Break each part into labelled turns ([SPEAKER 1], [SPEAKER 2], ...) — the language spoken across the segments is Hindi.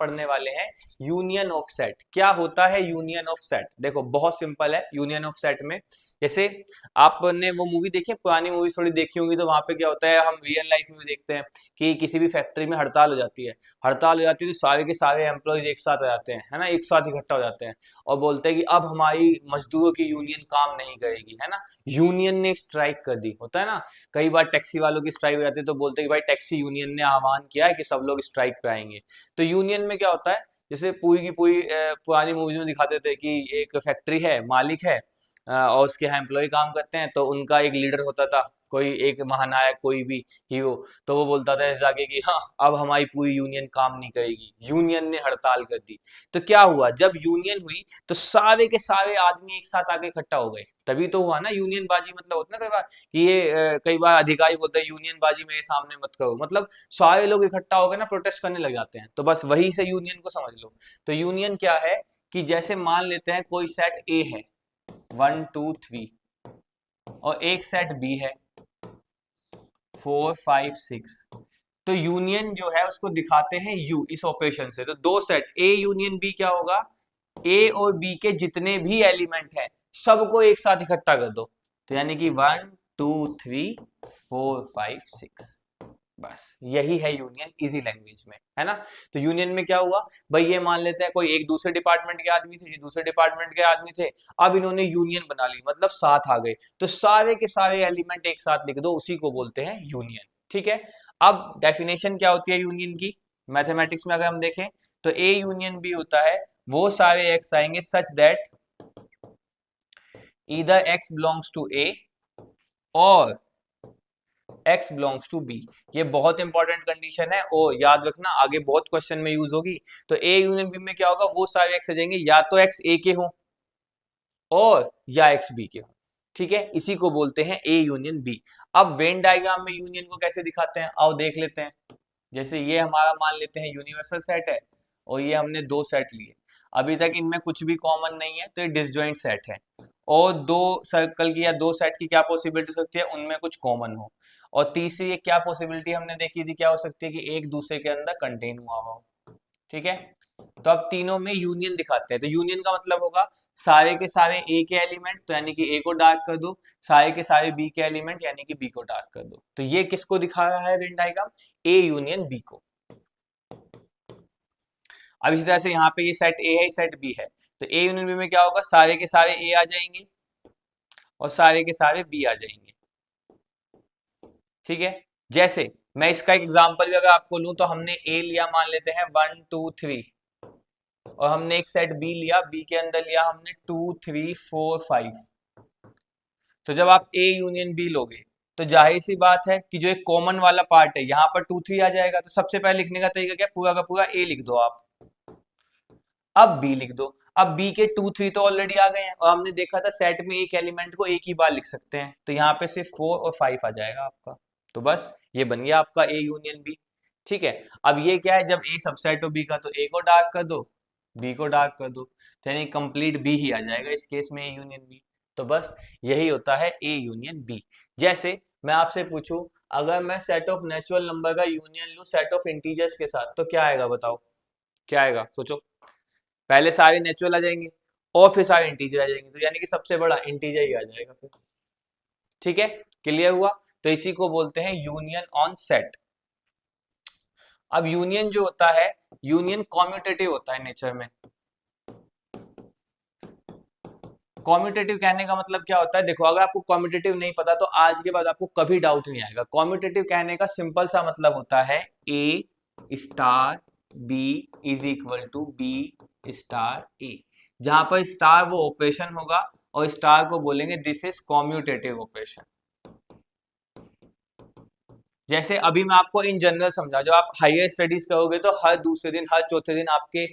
[SPEAKER 1] पढ़ने वाले हैं यूनियन ऑफ सेट। क्या होता है यूनियन ऑफ सेट? देखो बहुत सिंपल है यूनियन ऑफ सेट में। जैसे आपने वो मूवी देखी है, पुरानी मूवी थोड़ी देखी होंगी, तो वहां पे क्या होता है, हम रियल लाइफ में भी देखते हैं कि किसी भी फैक्ट्री में हड़ताल हो जाती है। हड़ताल हो जाती है तो सारे के सारे एम्प्लॉयज एक साथ आ जाते हैं, है ना, एक साथ इकट्ठा हो जाते हैं और बोलते हैं कि अब हमारी मजदूरों की यूनियन काम नहीं करेगी, है ना। यूनियन ने स्ट्राइक कर दी, होता है ना। कई बार टैक्सी वालों की स्ट्राइक हो जाती है तो बोलते हैं कि भाई टैक्सी यूनियन ने आह्वान किया है कि सब लोग स्ट्राइक पे आएंगे। तो यूनियन में क्या होता है, जैसे पूरी की पूरी पुरानी मूवीज में दिखाते थे कि एक फैक्ट्री है, मालिक है, और उसके यहाँ एम्प्लॉय काम करते हैं, तो उनका एक लीडर होता था, कोई एक महानायक, कोई भी हीरो। तो वो बोलता था इस जाके कि हाँ अब हमारी पूरी यूनियन काम नहीं करेगी, यूनियन ने हड़ताल कर दी। तो क्या हुआ, जब यूनियन हुई तो सारे के सारे आदमी एक साथ आके इकट्ठा हो गए, तभी तो हुआ ना यूनियन बाजी। मतलब होता है ना कई बार कि ये कई बार अधिकारी बोलते हैं यूनियन बाजी मेरे सामने मत करो, मतलब सारे लोग इकट्ठा हो गए ना, प्रोटेस्ट करने लग जाते हैं। तो बस वही से यूनियन को समझ लो। तो यूनियन क्या है कि जैसे मान लेते हैं कोई सेट ए है 1 2 3, और एक सेट बी है 4 5 6। तो यूनियन जो है उसको दिखाते हैं यू इस ऑपरेशन से। तो दो सेट ए यूनियन बी क्या होगा, ए और बी के जितने भी एलिमेंट हैं सबको एक साथ इकट्ठा कर दो। तो यानी कि 1 2 3 4 5 6, बस यही है यूनियन इजी लैंग्वेज में, है ना। तो यूनियन में क्या हुआ भाई, ये मान लेते हैं कोई एक दूसरे डिपार्टमेंट के आदमी थे, ये दूसरे डिपार्टमेंट के आदमी थे, अब इन्होंने यूनियन बना ली, मतलब साथ आ गए। तो सारे के सारे एलिमेंट एक साथ लिख दो, उसी को बोलते हैं यूनियन। ठीक है। अब डेफिनेशन क्या होती है यूनियन की, मैथमेटिक्स में अगर हम देखें तो ए यूनियन बी होता है वो सारे एक्स आएंगे such that either x belongs to A or x belongs to b। ये बहुत इंपॉर्टेंट कंडीशन है और याद रखना आगे बहुत क्वेश्चन में यूज होगी। तो a यूनियन b में क्या होगा, वो सारे x आ जाएंगे या तो x a के हो और या x b के हो। ठीक है, इसी को बोलते हैं a यूनियन b। अब वेन डायग्राम में यूनियन को कैसे दिखाते हैं, आओ देख लेते हैं। जैसे ये हमारा मान लेते हैं यूनिवर्सल सेट है और ये हमने दो सेट लिए, अभी तक इनमें कुछ भी कॉमन नहीं है तो ये डिसजॉइंट सेट है। और दो सर्कल की या दो सेट की क्या पॉसिबिलिटी हो सकती है, उनमें कुछ कॉमन हो। और तीसरी एक क्या पॉसिबिलिटी हमने देखी थी, क्या हो सकती है कि एक दूसरे के अंदर कंटेन हुआ हो। ठीक है। तो अब तीनों में यूनियन दिखाते हैं। तो यूनियन का मतलब होगा सारे के सारे ए के एलिमेंट, तो यानी कि ए को डार्क कर दो, सारे के सारे बी के एलिमेंट यानी कि बी को डार्क कर दो। तो ये किसको दिखा रहा है Venn diagram, A union B को। अब इसी तरह से यहाँ पे ये सेट ए है, सेट बी है, तो ए यूनियन बी में क्या होगा, सारे के सारे ए आ जाएंगे और सारे के सारे बी आ जाएंगे। ठीक है। जैसे मैं इसका एक एग्जांपल भी अगर आपको लूं तो हमने ए लिया, मान लेते हैं 1 2 3, और हमने एक सेट बी लिया, बी के अंदर लिया हमने 2 3 4 5। तो जब आप ए यूनियन बी लोगे तो जाहिर सी बात है कि जो एक कॉमन वाला पार्ट है यहाँ पर 2 3 आ जाएगा। तो सबसे पहले लिखने का तरीका क्या, पूरा का पूरा ए लिख दो आप, अब बी लिख दो। अब बी के 2 3 तो ऑलरेडी आ गए हैं और हमने देखा था सेट में एक एलिमेंट को एक ही बार लिख सकते हैं, तो यहाँ पे सिर्फ 4 और 5 आ जाएगा आपका। तो बस ये बन गया आपका ए यूनियन बी। ठीक है। अब ये क्या है, जब ए सबसेट हो बी का तो ए को डार्क कर दो, बी को डार्क कर दो, तो यानी कंप्लीट बी ही आ जाएगा इस केस में ए यूनियन बी। तो बस यही होता है ए यूनियन बी। जैसे मैं आपसे पूछूं, अगर मैं सेट ऑफ नेचुरल नंबर का यूनियन लूं सेट ऑफ इंटीजर्स के साथ, तो क्या आएगा बताओ, क्या आएगा सोचो। पहले सारे नेचुरल आ जाएंगे और फिर सारे इंटीजर आ जाएंगे, तो यानी कि सबसे बड़ा इंटीजर ही आ जाएगा फिर। ठीक है, क्लियर हुआ। तो इसी को बोलते हैं यूनियन ऑन सेट। अब यूनियन जो होता है, यूनियन कॉम्यूटेटिव होता है नेचर में। कॉम्यूटेटिव कहने का मतलब क्या होता है, देखो अगर आपको कॉम्यूटेटिव नहीं पता तो आज के बाद आपको कभी डाउट नहीं आएगा। कॉम्यूटेटिव कहने का सिंपल सा मतलब होता है A star B is equal to B star A. जहां पर स्टार वो ऑपरेशन होगा और स्टार को बोलेंगे दिस इज कॉम्यूटेटिव ऑपरेशन। जैसे अभी मैं आपको इन जनरल समझा, जब आप हायर स्टडीज करोगे तो हर दूसरे दिन हर चौथे दिन आपके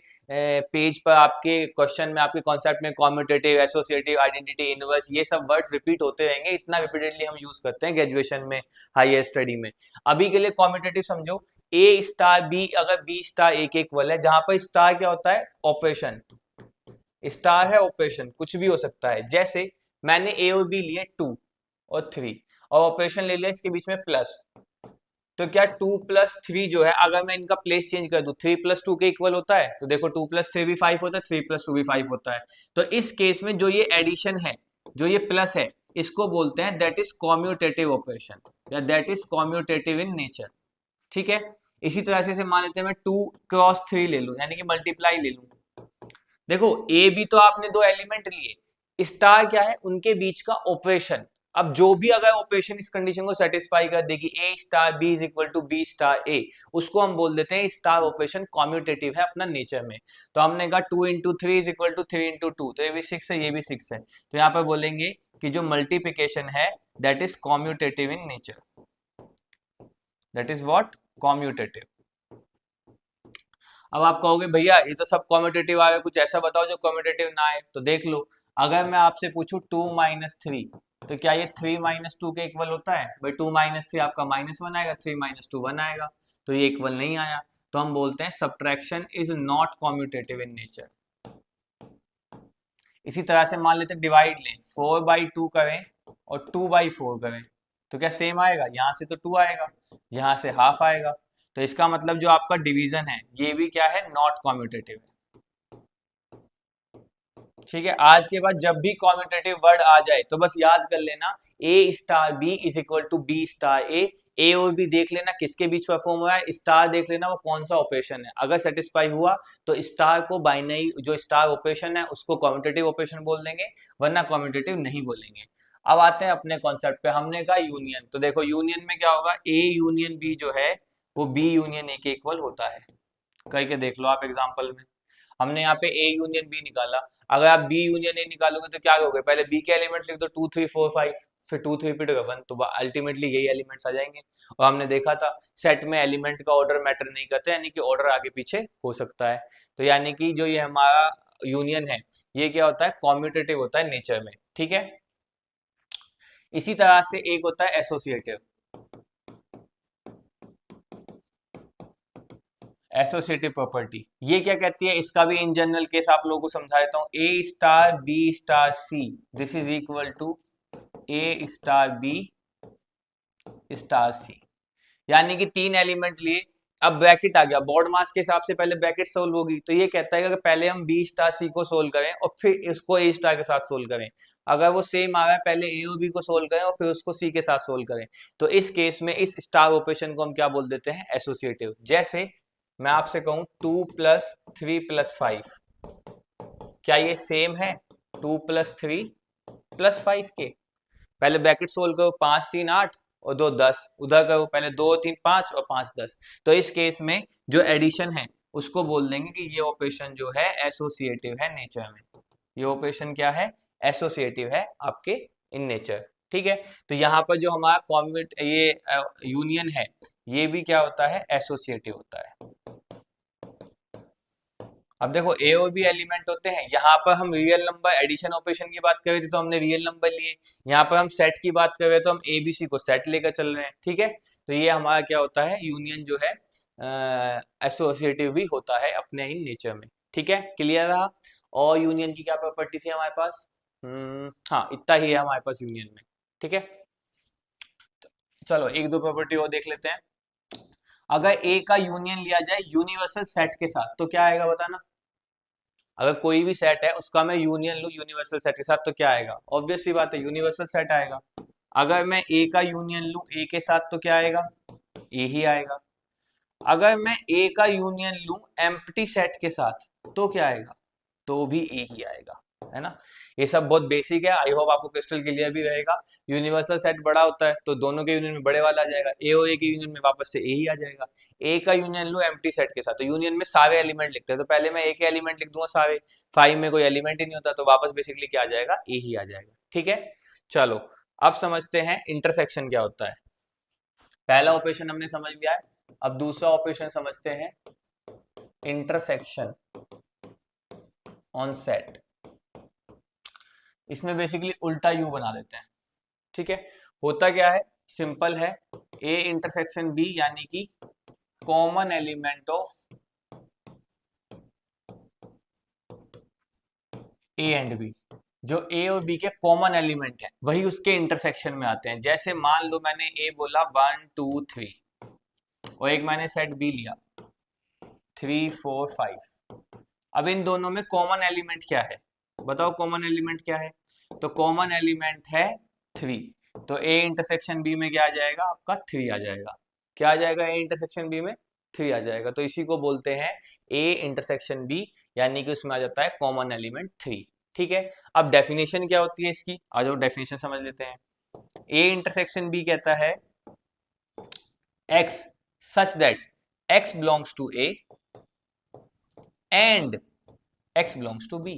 [SPEAKER 1] पेज पर आपके क्वेश्चन में आपके कॉन्सेप्ट में कॉम्यूटेटिव एसोसिएटिव आइडेंटिटी इनवर्स ये सब वर्ड्स रिपीट होते रहेंगे। इतना रिपीटेडली हम यूज करते हैं ग्रेजुएशन में हायर स्टडी में। अभी के लिए कॉम्यूटेटिव समझो, ए स्टार बी अगर बी स्टार ए के इक्वल है, जहां पर स्टार क्या होता है ऑपरेशन, स्टार है ऑपरेशन, कुछ भी हो सकता है। जैसे मैंने ए और बी लिए 2 और 3 और ऑपरेशन ले लिया इसके बीच में प्लस, तो क्या 2+3 जो है, अगर मैं इनका प्लेस चेंज कर दूं, 3+2 के इक्वल होता है, तो देखो 2+3 भी 5 होता है, 3+2 भी 5 होता है। तो इस केस में जो ये एडिशन है, जो ये प्लस है, इसको बोलते हैं दैट इज कॉम्यूटेटिव ऑपरेशन, या that is commutative in nature. ठीक है। इसी तरह से मान लेते हैं मैं 2×3 ले लूं, यानी कि मल्टीप्लाई ले लूं। देखो ए बी तो आपने दो एलिमेंट लिए, स्टार क्या है, उनके बीच का ऑपरेशन। अब जो भी अगर ऑपरेशन इस कंडीशन को सेटिस्फाई कर देगी, A star B is equal to B star A, उसको हम बोल देते हैं स्टार ऑपरेशन कॉम्यूटेटिव है अपना नेचर में। तो हमने कहा 2×3 इज इक्वल टू 3×2, तो ये भी 6 है, ये भी 6 है, तो यहाँ पर बोलेंगे कि जो मल्टीप्लिकेशन है that is commutative in nature, that is what, commutative. अब आप कहोगे भैया ये तो सब कॉम्यूटेटिव आ गया, कुछ ऐसा बताओ जो कॉम्यूटेटिव ना आए। तो देख लो, अगर मैं आपसे पूछूं 2-3, तो क्या ये 3-2 के इक्वल होता है? भाई 2-3 आपका -1 आएगा, 3-2 1 आएगा, तो ये इक्वल नहीं आया। तो हम बोलते हैं subtraction is not commutative in nature. इसी तरह से मान लेते हैं डिवाइड लें, 4/2 करें और 2/4 करें, तो क्या सेम आएगा? यहाँ से तो 2 आएगा, यहाँ से हाफ आएगा, तो इसका मतलब जो आपका डिवीजन है ये भी क्या है, नॉट कॉम्यूटेटिव है। ठीक है। आज के बाद जब भी कॉम्यूटेटिव वर्ड आ जाए तो बस याद कर लेना, A star B is equal to B star A और बी देख लेना किसके बीच परफॉर्म हुआ है, स्टार देख लेना वो कौन सा ऑपरेशन है, अगर सेटिस्फाई हुआ तो स्टार को बाइनरी जो स्टार ऑपरेशन है उसको कॉम्यूटेटिव ऑपरेशन बोल देंगे, वरना कॉम्यूटेटिव नहीं बोलेंगे। अब आते हैं अपने कॉन्सेप्ट पे, हमने कहा यूनियन, तो देखो यूनियन में क्या होगा, ए यूनियन बी जो है वो बी यूनियन ए के इक्वल होता है। करके देख लो आप एग्जाम्पल में, हमने यहाँ पे ए यूनियन बी निकाला, अगर आप बी यूनियन ए निकालोगे तो क्या करोगे, पहले बी के एलिमेंट लिख दो 2 3 4 5, फिर 2 3 रिपीट होगा 1, तो अल्टीमेटली यही एलिमेंट्स आ जाएंगे। और हमने देखा था सेट में एलिमेंट का ऑर्डर मैटर नहीं करता, यानी कि ऑर्डर आगे पीछे हो सकता है। तो यानी कि जो ये हमारा यूनियन है ये क्या होता है, कॉम्यूटेटिव होता है नेचर में। ठीक है। इसी तरह से एक होता है एसोसिएटिव। एसोसिएटिव प्रॉपर्टी ये क्या कहती है, इसका भी इन जनरल केस आप लोगों को समझा देता हूं, A star B star C this is equal to A star B star C, यानी कि तीन एलिमेंट लिए, अब ब्रैकेट आ गया, बोर्ड मास के हिसाब से पहले ब्रैकेट सोल्व होगी, तो ये कहता है कि पहले हम बी स्टार सी को सोल्व करें और फिर इसको ए स्टार के साथ सोल्व करें। अगर वो सेम आ रहा है पहले ए और बी को सोल्व करें और फिर उसको सी के साथ सोल्व करें, तो इस केस में इस स्टार ऑपरेशन को हम क्या बोल देते हैं, एसोसिएटिव। जैसे मैं आपसे कहूं 2+3+5, क्या ये सेम है 2+3+5 के? पहले ब्रैकेट सोल्व करो, 5 3 8 और 2 10, उधर करो पहले 2 3 5 और 5 10, तो इस केस में जो एडिशन है उसको बोल देंगे कि ये ऑपरेशन जो है एसोसिएटिव है नेचर में। ये ऑपरेशन क्या है, एसोसिएटिव है आपके इन नेचर। ठीक है। तो यहाँ पर जो हमारा कॉम्बिट ये यूनियन है ये भी क्या होता है, एसोसिएटिव होता है। अब देखो ए और बी एलिमेंट होते हैं, यहाँ पर हम रियल नंबर एडिशन ऑपरेशन की बात कर रहे थे तो हमने रियल नंबर लिए, यहाँ पर हम सेट की बात कर रहे हैं तो हम ए बी सी को सेट लेकर चल रहे हैं। ठीक है। तो ये हमारा क्या होता है, यूनियन जो है एसोसिएटिव भी होता है अपने इन नेचर में। ठीक है, क्लियर रहा। और यूनियन की क्या प्रॉपर्टी थी हमारे पास, हाँ इतना ही है हमारे पास यूनियन में। ठीक है, चलो एक दो प्रॉपर्टी और देख लेते हैं। अगर ए का यूनियन लिया जाए यूनिवर्सल सेट के साथ तो क्या आएगा बताना, अगर कोई भी सेट है उसका मैं यूनियन लूं यूनिवर्सल सेट के साथ तो क्या आएगा, ऑब्वियस सी बात है यूनिवर्सल सेट आएगा। अगर मैं ए का यूनियन लूं ए के साथ तो क्या आएगा, ए ही आएगा। अगर मैं ए का यूनियन लूं एम्प्टी सेट के साथ तो क्या आएगा, तो भी ए ही आएगा, है ना। ये सब बहुत बेसिक है, आई होप आपको क्रिस्टल क्लियर भी रहेगा। यूनिवर्सल सेट बड़ा होता है तो दोनों के यूनियन में बड़े वाला आ जाएगा, ए और ए के यूनियन में वापस से ए ही आ जाएगा। ए का यूनियन लो एम्प्टी सेट के साथ, तो यूनियन में सारे एलिमेंट लिखते हैं, तो पहले मैं ए के एलिमेंट लिख दूंगा सारे, 5 में कोई एलिमेंट ही नहीं होता तो वापस बेसिकली क्या आ जाएगा, ए ही आ जाएगा। ठीक है। चलो अब समझते हैं इंटरसेक्शन क्या होता है। पहला ऑपरेशन हमने समझ लिया है, अब दूसरा ऑपरेशन समझते हैं, इंटरसेक्शन ऑन सेट। इसमें बेसिकली उल्टा यू बना देते हैं। ठीक है, होता क्या है, सिंपल है, ए इंटरसेक्शन बी यानी कि common element of A and B, जो ए और बी के कॉमन एलिमेंट है वही उसके इंटरसेक्शन में आते हैं। जैसे मान लो मैंने ए बोला 1 2 3, और एक मैंने सेट बी लिया, 3 4 5। अब इन दोनों में कॉमन एलिमेंट क्या है, बताओ कॉमन एलिमेंट क्या है। तो कॉमन एलिमेंट है 3। तो ए इंटरसेक्शन बी में क्या आ जाएगा, आपका 3 आ जाएगा। क्या आ जाएगा, ए इंटरसेक्शन बी में 3 आ जाएगा। तो इसी को बोलते हैं ए इंटरसेक्शन बी, यानी कि उसमें आ जाता है कॉमन एलिमेंट 3। ठीक है। अब डेफिनेशन क्या होती है इसकी, आ जाओ डेफिनेशन समझ लेते हैं। ए इंटरसेक्शन बी कहता है x such that x belongs to A and x belongs to B।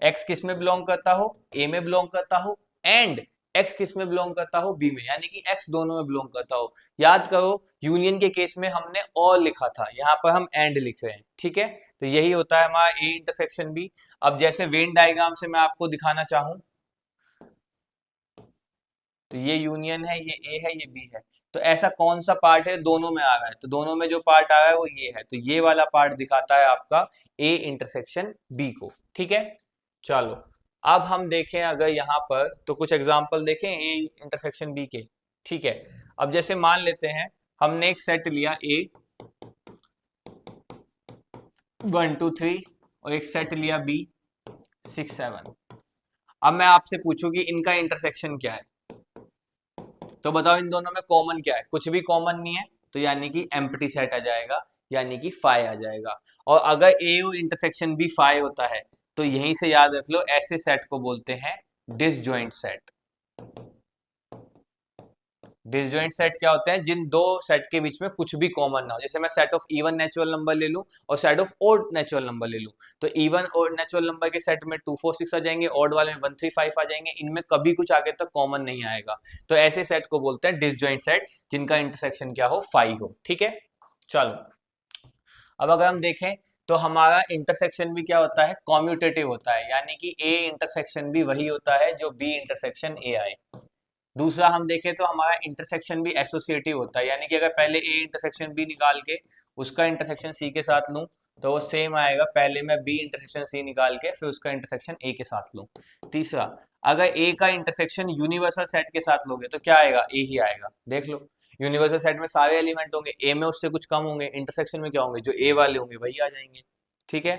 [SPEAKER 1] x किस में बिलोंग करता हो, A में बिलोंग करता हो, एंड x किस में बिलोंग करता हो, B में, यानी कि x दोनों में बिलोंग करता हो। याद करो यूनियन के केस में हमने और लिखा था, यहाँ पर हम एंड लिख रहे हैं। ठीक है, तो यही होता है हमारा A इंटरसेक्शन B। अब जैसे वेन डायग्राम से मैं आपको दिखाना चाहूं, तो ये यूनियन है, ये ए है, ये बी है। तो ऐसा कौन सा पार्ट है दोनों में आ रहा है, तो दोनों में जो पार्ट आ रहा है वो ये है। तो ये वाला पार्ट दिखाता है आपका ए इंटरसेक्शन बी को। ठीक है, चलो अब हम देखें अगर यहाँ पर, तो कुछ एग्जांपल देखें ए इंटरसेक्शन बी के। ठीक है, अब जैसे मान लेते हैं हमने एक सेट लिया ए 1 2 3 और एक सेट लिया बी 6 7। अब मैं आपसे पूछूं कि इनका इंटरसेक्शन क्या है, तो बताओ इन दोनों में कॉमन क्या है, कुछ भी कॉमन नहीं है, तो यानी कि एम्प्टी सेट आ जाएगा, यानी कि फाई आ जाएगा। और अगर ए इंटरसेक्शन बी फाई होता है, तो यहीं से याद रख लो ऐसे सेट को बोलते हैं डिसजॉइंट सेट। डिसजॉइंट सेट क्या होते हैं, जिन दो सेट के बीच में कुछ भी कॉमन ना हो। जैसे मैं set of even natural number ले लूं और set of odd natural number ले लूं, तो इवन और नेचुरल नंबर के सेट में 2 4 6 आ जाएंगे, ओड वाले में 1 3 5 आ जाएंगे, इनमें कभी कुछ आगे तक कॉमन नहीं आएगा। तो ऐसे सेट को बोलते हैं डिसजॉइंट सेट, जिनका इंटरसेक्शन क्या हो, फाई हो। ठीक है, चलो अब अगर हम देखें तो हमारा इंटरसेक्शन भी क्या होता है, कॉम्यूटेटिव होता है, यानी कि ए इंटरसेक्शन भी वही होता है जो बी इंटरसेक्शन ए आए। दूसरा हम देखें तो हमारा इंटरसेक्शन भी एसोसिएटिव होता है, यानी कि अगर पहले ए इंटरसेक्शन बी निकाल के उसका इंटरसेक्शन सी के साथ लूं, तो वो सेम आएगा, पहले मैं बी इंटरसेक्शन सी निकाल के फिर उसका इंटरसेक्शन ए के साथ लूं। तीसरा, अगर ए का इंटरसेक्शन यूनिवर्सल सेट के साथ लोगे तो क्या आएगा, ए ही आएगा। देख लो, यूनिवर्सल सेट में सारे एलिमेंट होंगे, ए में उससे कुछ कम होंगे, इंटरसेक्शन में क्या होंगे, जो ए वाले होंगे वही आ जाएंगे। ठीक है,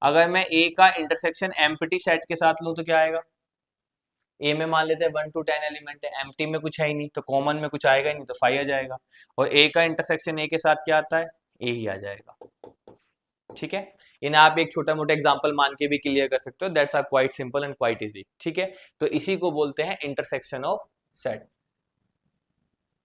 [SPEAKER 1] अगर मैं ए का इंटरसेक्शन एम्प्टी सेट के साथ लूं तो क्या आएगा, ए में मान लेते हैं 1 to 10 एलिमेंट है, एम्प्टी में कुछ है ही नहीं, तो कॉमन में कुछ आएगा ही नहीं, तो फाइव आ जाएगा। और ए का इंटरसेक्शन ए के साथ क्या आता है, ए ही आ जाएगा। ठीक है, इन्हें आप एक छोटा मोटा एग्जांपल मान के भी क्लियर कर सकते हो, that's are quite simple and quite easy. ठीक है, तो इसी को बोलते हैं इंटरसेक्शन ऑफ सेट।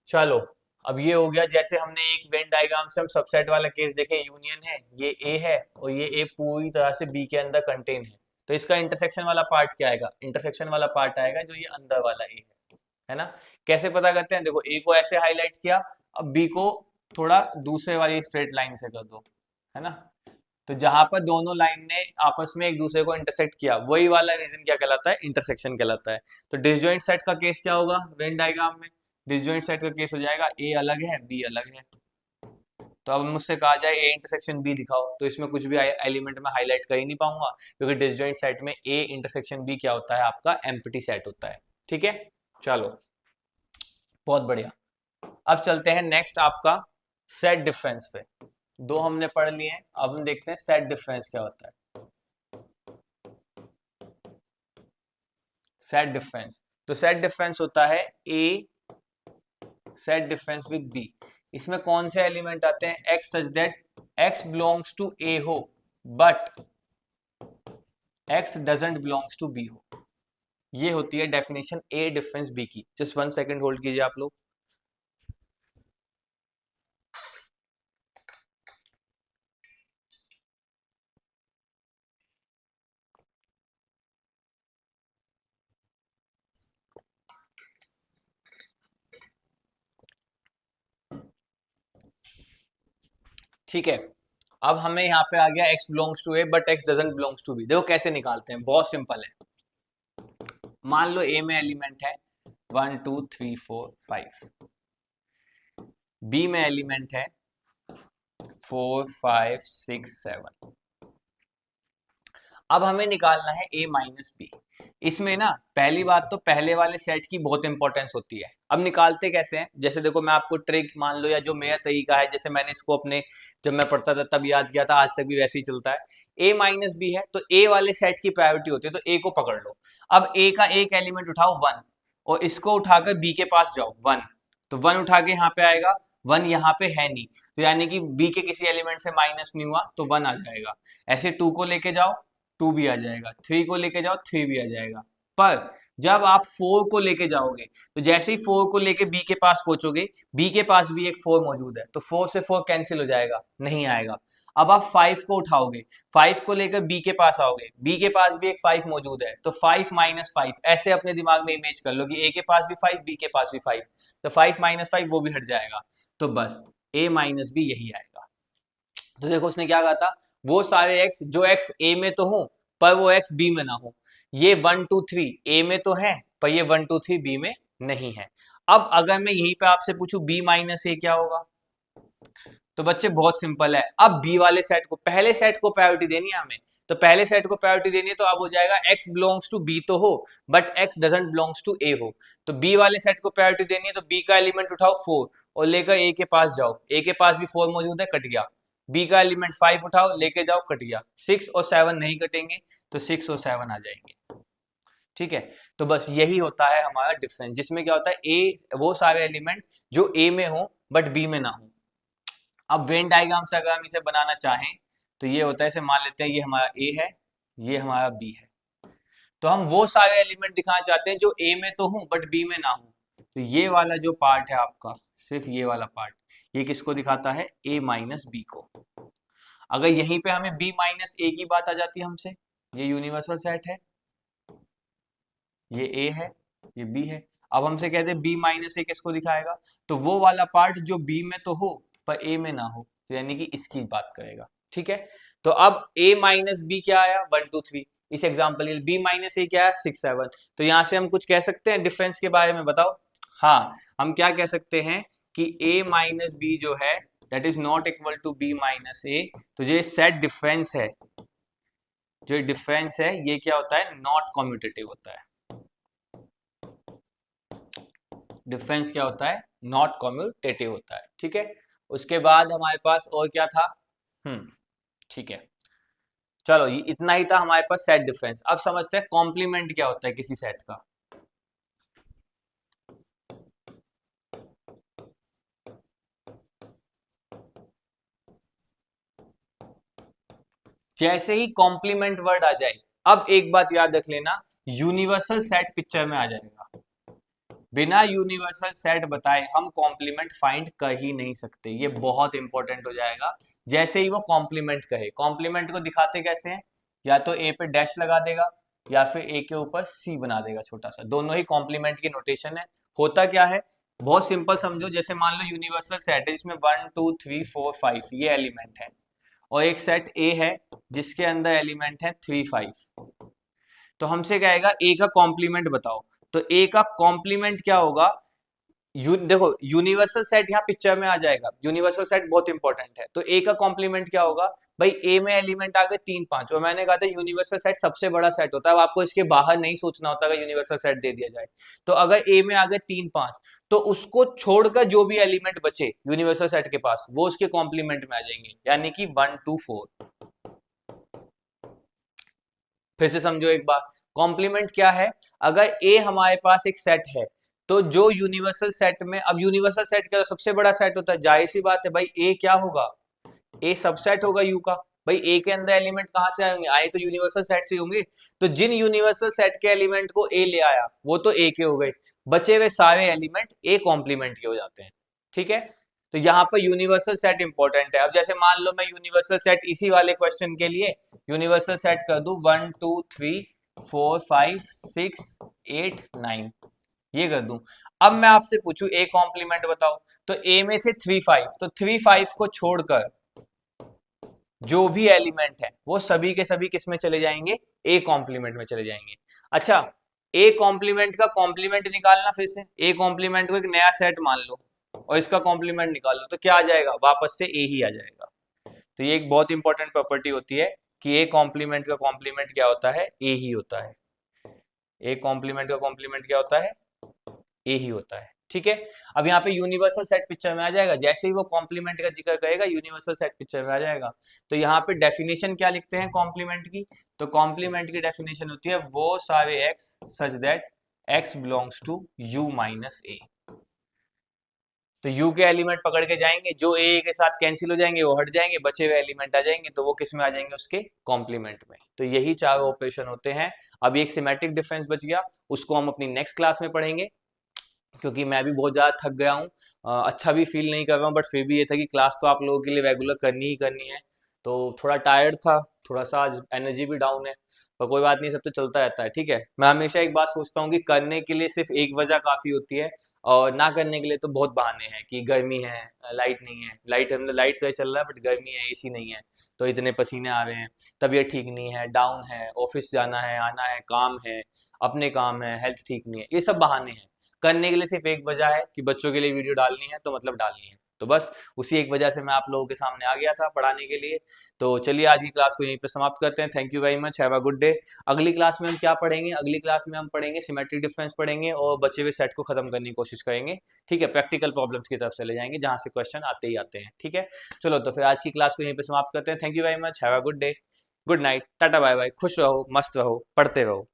[SPEAKER 1] चलो अब ये हो गया, जैसे हमने एक वेन डायग्राम से हम सबसेट वाला केस देखे, यूनियन है, ये ए है और ये ए पूरी तरह से बी के अंदर कंटेन है, तो इसका इंटरसेक्शन वाला पार्ट क्या आएगा, इंटरसेक्शन वाला पार्ट आएगा जो ये अंदर वाला ए है ना। कैसे पता करते हैं, देखो ए को ऐसे हाईलाइट किया, अब बी को थोड़ा दूसरे वाली स्ट्रेट लाइन से कर दो, है ना। तो जहां पर दोनों लाइन ने आपस में एक दूसरे को इंटरसेक्ट किया, वही वाला रीजन क्या कहलाता है, इंटरसेक्शन कहलाता है। तो डिसजॉइंट सेट का केस क्या होगा वेन डायग्राम में, डिसजॉइंट सेट का केस हो जाएगा ए अलग है बी अलग है। तो अब मुझसे कहा जाए ए इंटरसेक्शन बी दिखाओ, तो इसमें कुछ भी एलिमेंट में हाईलाइट कर ही नहीं पाऊंगा, क्योंकि डिसजॉइंट सेट में ए इंटरसेक्शन बी क्या होता है, आपका एम्प्टी सेट होता है। ठीक है, चलो बहुत बढ़िया। अब चलते हैं नेक्स्ट आपका सेट डिफरेंस पे। दो हमने पढ़ लिए हैं, अब हम देखते हैं सेट डिफरेंस क्या होता है। सेट डिफरेंस, तो सेट डिफरेंस होता है A set difference with B. इसमें कौन से एलिमेंट आते हैं, x such that x belongs to A हो but x doesn't belongs to B हो। ये होती है डेफिनेशन ए डिफरेंस बी की। जस्ट 1 सेकंड होल्ड कीजिए आप लोग। ठीक है, अब हमें यहाँ पे आ गया x belongs to A but x doesn't belongs to B. देखो कैसे निकालते हैं, बहुत सिंपल है। मान लो ए में एलिमेंट है 1 2 3 4 5, बी में एलिमेंट है 4 5 6 7। अब हमें निकालना है a माइनस बी। इसमें ना पहली बात तो पहले वाले सेट की बहुत इंपॉर्टेंस होती है। अब निकालते कैसे हैं, जैसे देखो मैं आपको ट्रिक मान लो या जो मेरा तरीका है, जैसे मैंने इसको अपने जब मैं पढ़ता था तब याद किया था, आज तक भी वैसे ही चलता है। a माइनस बी है तो a वाले सेट की प्रायोरिटी होती है, तो a को पकड़ लो। अब a का एक एलिमेंट उठाओ 1, और इसको उठाकर b के पास जाओ 1, तो 1 उठा के यहाँ पे आएगा, 1 यहाँ पे है नहीं, तो यानी कि b के किसी एलिमेंट से माइनस नहीं हुआ तो 1 आ जाएगा। ऐसे 2 को लेके जाओ 2 भी आ जाएगा, 3 को लेके जाओ 3 भी आ जाएगा। पर जब आप 4 को लेके जाओगे तो जैसे ही 4 को लेके b के पास पहुंचोगे, b के पास भी एक 4 मौजूद है, तो 4 से 4 कैंसिल हो जाएगा, नहीं आएगा। अब आप 5 को उठाओगे, 5 को लेकर b के पास आओगे, b के पास भी एक 5 मौजूद है, तो 5 माइनस 5 ऐसे अपने दिमाग में इमेज कर लो कि a के पास भी 5 b के पास भी 5, तो 5 माइनस 5 वो भी हट जाएगा, तो बस a माइनस b यही आएगा। तो देखो उसने क्या कहा था, वो सारे x जो x a में तो हो पर वो x b में ना हो। ये 1 2 3 a में तो है पर ये 1 2 3 b में नहीं है। अब अगर मैं यहीं पे आपसे पूछूं b माइनस a क्या होगा, तो बच्चे बहुत सिंपल है। अब बी वाले सेट को, पहले सेट को प्रायोरिटी देनी है हमें, तो पहले सेट को प्रायोरिटी देनी है, तो अब हो जाएगा x बिलोंग्स टू b तो हो but x doesn't belongs to a हो, तो b वाले सेट को प्रायोरिटी देनी है, तो b का एलिमेंट उठाओ 4 और लेकर a के पास जाओ, a के पास भी 4 मौजूद है, कट गया। b का एलिमेंट 5 उठाओ लेके जाओ, कट गया। 6 और 7 नहीं कटेंगे, तो 6 और 7 आ जाएंगे। ठीक है, तो बस यही होता है हमारा डिफरेंस, जिसमें क्या होता है a वो सारे एलिमेंट जो a में हो बट b में ना हो। अब वेन डायग्राम से अगर हम इसे बनाना चाहें तो ये होता है, इसे मान लेते हैं ये हमारा A है, ये हमारा B है, तो हम वो सारे एलिमेंट दिखाना चाहते हैं जो A में तो हूं बट B में ना हो, तो ये वाला जो पार्ट है आपका, सिर्फ ये वाला पार्ट, ये किसको दिखाता है, A माइनस बी को। अगर यहीं पे हमें B माइनस A की बात आ जाती है हमसे, ये यूनिवर्सल सेट है, ये A है, ये B है, अब हमसे कहते हैं B माइनस A किसको दिखाएगा, तो वो वाला पार्ट जो B में तो हो पर A में ना हो, तो यानी कि इसकी बात करेगा। ठीक है, तो अब A माइनस बी क्या आया 1 2 3, इस एग्जाम्पल के लिए B माइनस A क्या है 6 7, तो यहां से हम कुछ कह सकते हैं डिफरेंस के बारे में, बताओ। हाँ, हम क्या कह सकते हैं कि A माइनस बी जो है that is not equal to B minus A, तो ये सेट डिफरेंस है, जो डिफरेंस है ये क्या होता है, नॉट कम्यूटेटिव होता है। डिफरेंस क्या होता है, नॉट कम्यूटेटिव होता है। ठीक है, उसके बाद हमारे पास और क्या था, ठीक है, चलो ये इतना ही था हमारे पास सेट डिफरेंस। अब समझते हैं कॉम्प्लीमेंट क्या होता है किसी सेट का। जैसे ही कॉम्प्लीमेंट वर्ड आ जाए, अब एक बात याद रख लेना, यूनिवर्सल सेट पिक्चर में आ जाएगा। बिना यूनिवर्सल सेट बताए हम कॉम्प्लीमेंट फाइंड कर ही नहीं सकते, ये बहुत इंपॉर्टेंट हो जाएगा। जैसे ही वो कॉम्प्लीमेंट कहे, कॉम्प्लीमेंट को दिखाते कैसे हैं, या तो ए पे डैश लगा देगा या फिर ए के ऊपर सी बना देगा छोटा सा, दोनों ही कॉम्प्लीमेंट की नोटेशन है। होता क्या है, बहुत सिंपल समझो, जैसे मान लो यूनिवर्सल सेट है जिसमें 1 2 3 4 5 ये एलिमेंट है, और एक सेट ए है जिसके अंदर एलिमेंट है 3 5, तो हमसे कहेगा ए का कॉम्प्लीमेंट बताओ, तो ए का कॉम्प्लीमेंट क्या होगा, देखो यूनिवर्सल सेट यहाँ पिक्चर में आ जाएगा, यूनिवर्सल सेट बहुत इंपॉर्टेंट है, तो ए का कॉम्प्लीमेंट क्या होगा, भाई ए में एलिमेंट आ गए 3 5, और मैंने कहा था यूनिवर्सल सेट सबसे बड़ा सेट होता है, अब आपको इसके बाहर नहीं सोचना होता अगर यूनिवर्सल सेट दे दिया जाए, तो अगर ए में आ गए 3 5, तो उसको छोड़कर जो भी एलिमेंट बचे यूनिवर्सल सेट के पास वो उसके कॉम्प्लीमेंट में आ जाएंगे, यानी कि 1 2 4। फिर से समझो एक बार, कॉम्प्लीमेंट क्या है, अगर ए हमारे पास एक सेट है, तो जो यूनिवर्सल सेट में, अब यूनिवर्सल सेट क्या सबसे बड़ा सेट होता है, जाहिर सी बात है भाई ए क्या होगा, ए सबसेट होगा यू का। भाई ए के अंदर एलिमेंट कहां से आएंगे, आए तो यूनिवर्सल सेट से होंगे, तो जिन यूनिवर्सल सेट के एलिमेंट को ए ले आया वो तो ए के हो गए, बचे हुए सारे एलिमेंट ए कॉम्प्लीमेंट के हो जाते हैं। ठीक है, तो यहाँ पर यूनिवर्सल सेट इंपॉर्टेंट है। अब जैसे मान लो मैं यूनिवर्सल सेट इसी वाले क्वेश्चन के लिए यूनिवर्सल सेट कर दूं 1 2 3 4 5 6 8 9, ये कर दूं। अब मैं आपसे पूछूं ए कॉम्प्लीमेंट बताओ, तो ए में थे 3 5, तो 3 5 को छोड़कर जो भी एलिमेंट है वो सभी के सभी किस में चले जाएंगे, ए कॉम्प्लीमेंट में चले जाएंगे। अच्छा, ए कॉम्प्लीमेंट का कॉम्प्लीमेंट निकालना, फिर से ए कॉम्प्लीमेंट को एक नया सेट मान लो और इसका कॉम्प्लीमेंट निकाल लो, तो क्या आ जाएगा, वापस से ए ही आ जाएगा। तो ये एक बहुत इंपॉर्टेंट प्रॉपर्टी होती है कि ए कॉम्प्लीमेंट का कॉम्प्लीमेंट क्या होता है, ए ही होता है। ए कॉम्प्लीमेंट का कॉम्प्लीमेंट क्या होता है, ए ही होता है। ठीक है, अब यहाँ पे यूनिवर्सल सेट पिक्चर में आ जाएगा, जैसे ही वो कॉम्प्लीमेंट का जिक्र करेगा यूनिवर्सल सेट पिक्चर में आ जाएगा। तो यहाँ पे डेफिनेशन क्या लिखते हैं कॉम्प्लीमेंट की, तो कॉम्प्लीमेंट की डेफिनेशन होती है वो सारे x such that x belongs to U minus A. तो u के एलिमेंट पकड़ के जाएंगे, जो a के साथ कैंसिल हो जाएंगे वो हट जाएंगे, बचे हुए एलिमेंट आ जाएंगे, तो वो किस में आ जाएंगे, उसके कॉम्प्लीमेंट में। तो यही चारों ऑपरेशन होते हैं। अब एक सिमेट्रिक डिफरेंस बच गया, उसको हम अपनी नेक्स्ट क्लास में पढ़ेंगे, क्योंकि मैं भी बहुत ज़्यादा थक गया हूँ, अच्छा भी फील नहीं कर रहा हूँ, बट फिर भी ये था कि क्लास तो आप लोगों के लिए रेगुलर करनी ही करनी है। तो थोड़ा टायर्ड था, थोड़ा सा आज एनर्जी भी डाउन है, पर कोई बात नहीं, सब तो चलता रहता है। ठीक है, मैं हमेशा एक बात सोचता हूँ कि करने के लिए सिर्फ एक वजह काफ़ी होती है, और ना करने के लिए तो बहुत बहाने हैं कि गर्मी है, लाइट नहीं है, लाइट तो चल रहा है बट गर्मी है, एसी नहीं है, तो इतने पसीने आ रहे हैं, तबीयत ठीक नहीं है, डाउन है, ऑफिस जाना है, आना है, काम है, अपने काम है, हेल्थ ठीक नहीं है, ये सब बहाने हैं। करने के लिए सिर्फ एक वजह है कि बच्चों के लिए वीडियो डालनी है, तो मतलब डालनी है, तो बस उसी एक वजह से मैं आप लोगों के सामने आ गया था पढ़ाने के लिए। तो चलिए आज की क्लास को यहीं पे समाप्त करते हैं। Thank you very much, have a good day. अगली क्लास में हम क्या पढ़ेंगे, अगली क्लास में हम पढ़ेंगे सिमेट्रिक डिफरेंस पढ़ेंगे और बचे हुए सेट को खत्म करने की कोशिश करेंगे। ठीक है, प्रैक्टिकल प्रॉब्लम्स की तरफ चले जाएंगे जहां से क्वेश्चन आते ही आते हैं। ठीक है, चलो तो फिर आज की क्लास को यहीं पे समाप्त करते हैं। Thank you very much, have a good day, good night, tata bye bye, खुश रहो, मस्त रहो, पढ़ते रहो।